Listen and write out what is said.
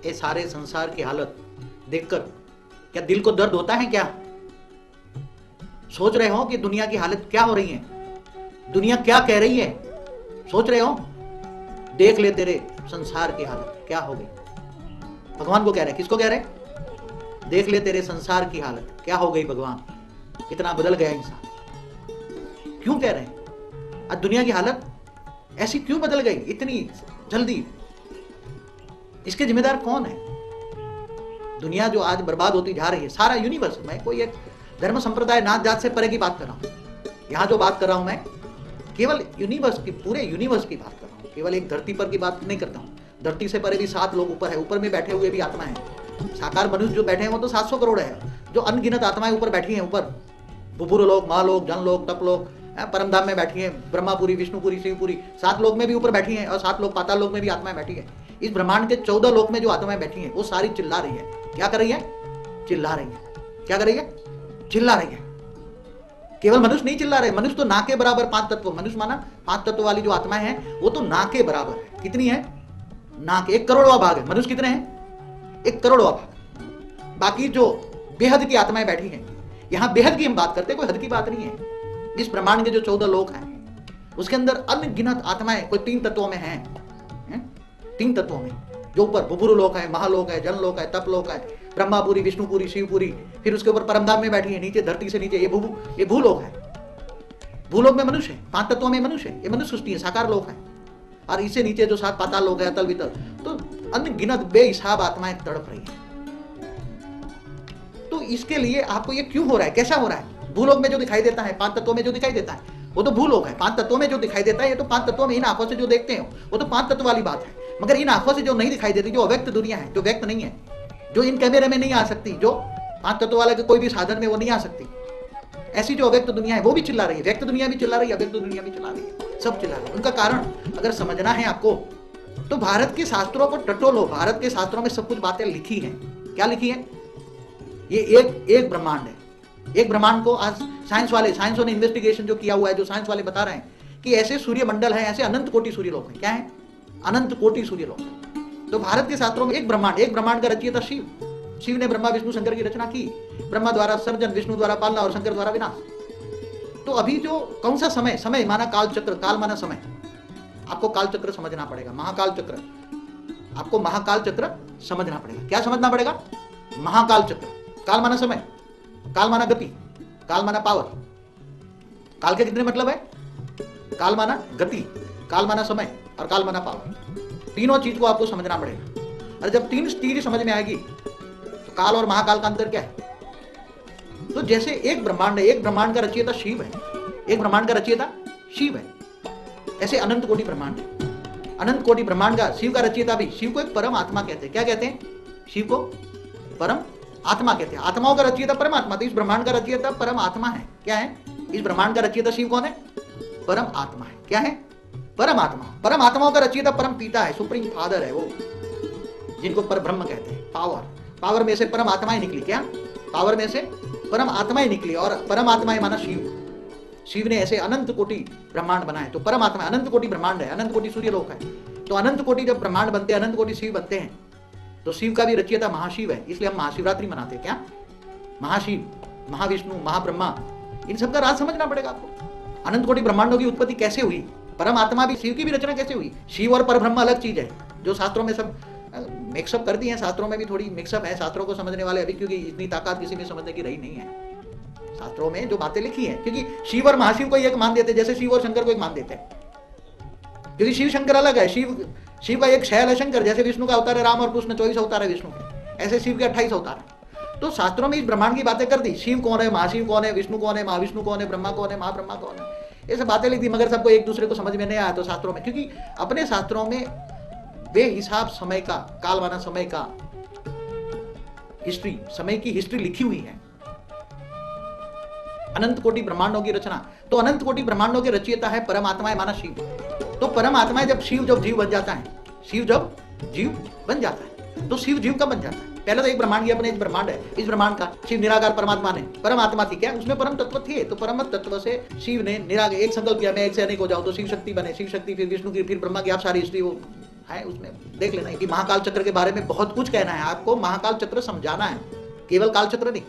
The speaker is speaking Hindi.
ये सारे संसार की हालत देखकर क्या दिल को दर्द होता है? क्या सोच रहे हो कि दुनिया की हालत क्या हो रही है, दुनिया क्या कह रही है? सोच रहे हो? देख ले तेरे संसार की हालत क्या हो गई। भगवान को कह रहे, किसको कह रहे? देख ले तेरे संसार की हालत क्या हो गई भगवान, कितना बदल गया इंसान। क्यों कह रहे हैं? आज दुनिया की हालत ऐसी क्यों बदल गई इतनी जल्दी? इसके जिम्मेदार कौन है? दुनिया जो आज बर्बाद होती जा रही है, सारा यूनिवर्स। मैं कोई एक धर्म संप्रदाय नात जात से परे की बात कर रहा हूं। यहां जो बात कर रहा हूं मैं केवल यूनिवर्स की, पूरे यूनिवर्स की बात कर रहा हूं, केवल एक धरती पर की बात नहीं करता हूं। धरती से परे भी 7 लोग ऊपर है, ऊपर में बैठे हुए भी आत्मा है। साकार मनुष्य जो बैठे हैं वो तो 700 करोड़ है, जो अनगिनत आत्माएं ऊपर बैठी हैं, ऊपर बुभुर लोक, महालोक, जनलोक, तपलोक, परमधाम में बैठी है, ब्रह्मापुरी, विष्णुपुरी, शिवपुरी, 7 लोक में भी ऊपर बैठी है, और 7 लोक पाताल लोक में भी आत्माएं बैठी है। इस ब्रह्मांड के 14 लोक में जो आत्माएं बैठी हैं वो सारी चिल्ला रही है। क्या कर रही है? चिल्ला रही है। क्या कर रही है? चिल्ला रही है। केवल मनुष्य नहीं चिल्ला रहे, मनुष्य तो ना के बराबर 5 तत्व, मनुष्य माना 5 तत्व वाली जो आत्माएं हैं वो तो ना के बराबर है। कितनी है? ना के 1 करोड़वा भाग है। मनुष्य कितने हैं? 1 करोड़वा भाग। बाकी जो बेहद की आत्माएं बैठी हैं, यहां बेहद की हम बात करते हैं, कोई हद की बात नहीं है। इस ब्रह्मांड के जो 14 लोक हैं उसके अंदर अनगिनत आत्माएं कोई 3 तत्वों में हैं, 3 तत्वों में, जो ऊपर बुभुर लोक है, महालोक है, जनलोक है, तपलोक है, ब्रह्मापुरी, विष्णुपुरी, शिवपुरी, फिर उसके ऊपर परमधाम में बैठी है, नीचे धरती से नीचे ये भूलोक है। भूलोक में मनुष्य है, 5 तत्वों में मनुष्य है, ये मनुष्य सृष्टि है, साकार लोक है। और इससे नीचे जो 7 पाताल लोक है, अतल वितल, तो अनगिनत बेहिसाब आत्माएं तड़प रही है। तो इसके लिए आपको ये क्यों हो रहा है, कैसा हो रहा है? भूलोक में जो दिखाई देता है, 5 तत्वों में जो दिखाई देता है वो तो भूलोक है। 5 तत्वों में जो दिखाई देता है ये तो 5 तत्वों में इन आंखों से जो देखते हैं वो तो 5 तत्व वाली बात है। मगर इन आंखों से जो नहीं दिखाई देती, जो अव्यक्त दुनिया है, जो व्यक्त नहीं है, जो इन कैमरे में नहीं आ सकती, जो 5 तत्व वाले के कोई भी साधन में वो नहीं आ सकती, ऐसी जो अव्यक्त दुनिया है वो भी चिल्ला रही है। व्यक्त दुनिया भी चिल्ला रही है, अव्यक्त दुनिया भी चिल्ला रही है, सब चिल्ला रही है। उनका कारण अगर समझना है आपको तो भारत के शास्त्रों को टटोलो। भारत के शास्त्रों में सब कुछ बातें लिखी हैं। क्या लिखी है? ये एक ब्रह्मांड है। एक ब्रह्मांड को आज साइंसों ने इन्वेस्टिगेशन जो किया हुआ है, जो साइंस वाले बता रहे हैं कि ऐसे सूर्य मंडल है, ऐसे अनंत कोटि सूर्य लोक है। क्या है? अनंत कोटि सूर्य लोक। तो भारत के शास्त्रों में एक ब्रह्मांड का रचयिता शिव। शिव ने ब्रह्मा विष्णु शंकर की रचना की। ब्रह्मा द्वारा सर्जन, विष्णु द्वारा पालना और शंकर द्वारा विनाश। तो अभी जो कौन सा समय माना काल चक्र, काल माना समय। आपको काल चक्र समझना पड़ेगा, महाकाल चक्र। आपको महाकाल चक्र समझना पड़ेगा। क्या समझना पड़ेगा? महाकाल चक्र। काल माना समय, काल माना गति, काल माना पावर। काल के कितने मतलब है? काल माना गति, काल माना समय और काल माना पावर। तीनों चीज को आपको समझना पड़ेगा। और जब 3 चीज समझ में आएगी तो काल और महाकाल का अंतर क्या है? तो जैसे एक ब्रह्मांड है, एक ब्रह्मांड का रचयिता शिव है, एक ब्रह्मांड का रचयिता शिव है, ऐसे अनंत कोटि ब्रह्मांड है। अनंत कोटि ब्रह्मांड का शिव का रचयिता भी, शिव को एक परम आत्मा कहते हैं। क्या कहते हैं? शिव को परम आत्मा कहते हैं। आत्माओं का रचयिता परमात्मा। तो इस ब्रह्मांड का रचयिता परम आत्मा है। क्या है? इस ब्रह्मांड का रचयिता शिव कौन है? परम आत्मा है। क्या है? परम आत्मा। परम आत्माओं का रचयिता परम पिता है, सुप्रीम फादर है वो, जिनको पर ब्रह्म कहते हैं। पावर में से परम आत्माएं निकली। क्या? पावर में से परम आत्माएं निकली, और परम आत्माएं माना शिव। शिव ने ऐसे अनंत कोटि ब्रह्मांड बनाए। तो परम आत्मा अनंत कोटि ब्रह्मांड है, अनंत कोटि सूर्य लोक है। तो अनंत कोटि जब ब्रह्मांड बनते हैं, अनंत कोटि शिव बनते हैं, तो शिव का भी रचयिता महाशिव है। इसलिए हम महाशिवरात्रि मनाते हैं। क्या? महाशिव, महाविष्णु, महाब्रह्मा, इन सबका राज समझना पड़ेगा आपको। अनंत कोटि ब्रह्मांडों की उत्पत्ति कैसे हुई? परम आत्मा भी, शिव की भी रचना कैसे हुई? शिव और परब्रह्म अलग चीज है, जो शास्त्रों में सब मिक्सअप कर दी है। शास्त्रों में भी थोड़ी मिक्सअप है। शास्त्रों को समझने वाले अभी, क्योंकि इतनी ताकत किसी में समझने की रही नहीं है। शास्त्रों में जो बातें लिखी है, क्योंकि शिव और महाशिव को एक मान देते, जैसे शिव और शंकर को एक मान देते हैं, क्योंकि शिव शंकर अलग है। शिव का एक शैल है शंकर, जैसे विष्णु का अवतार है राम और कृष्ण 24 अवतार है विष्णु के, ऐसे शिव के 28 अवतार है। तो शास्त्रों में इस ब्रह्मांड की बातें कर दी। शिव कौन है, महाशिव कौन है, विष्णु कौन है, महाविष्णु कौन है, ब्रह्मा कौन है, महाब्रह्मा कौन है, ये सब बातें लिख दी। मगर सबको एक दूसरे को समझ में नहीं आया। तो शास्त्रों में, क्योंकि अपने शास्त्रों में बेहिसाब समय का, काल माना समय का हिस्ट्री, समय की हिस्ट्री लिखी हुई है। अनंत कोटि ब्रह्मांडों की रचना। तो अनंत कोटि ब्रह्मांडों के रचयिता है परमात्माएं माना शिव। तो परमात्माएं जब जीव बन जाता है, शिव जब जीव बन जाता है, तो शिव जीव कब बन जाता है? पहले तो एक ब्रह्मांड की अपने एक ब्रह्मांड है। इस ब्रह्मांड का शिव निराकार परमात्मा ने, परमात्मा थी क्या? उसमें परम तत्व थे। तो परम तत्व से शिव ने निराकार एक संकल्प किया, मैं एक से अनेक हो जाऊं, तो शिव शक्ति बने। शिव शक्ति फिर विष्णु की, फिर ब्रह्मा की, आप सारी हिस्ट्री वो है उसमें देख लेना कि महाकाल चक्र के बारे में बहुत कुछ कहना है आपको, महाकाल चक्र समझाना है, केवल काल चक्र नहीं।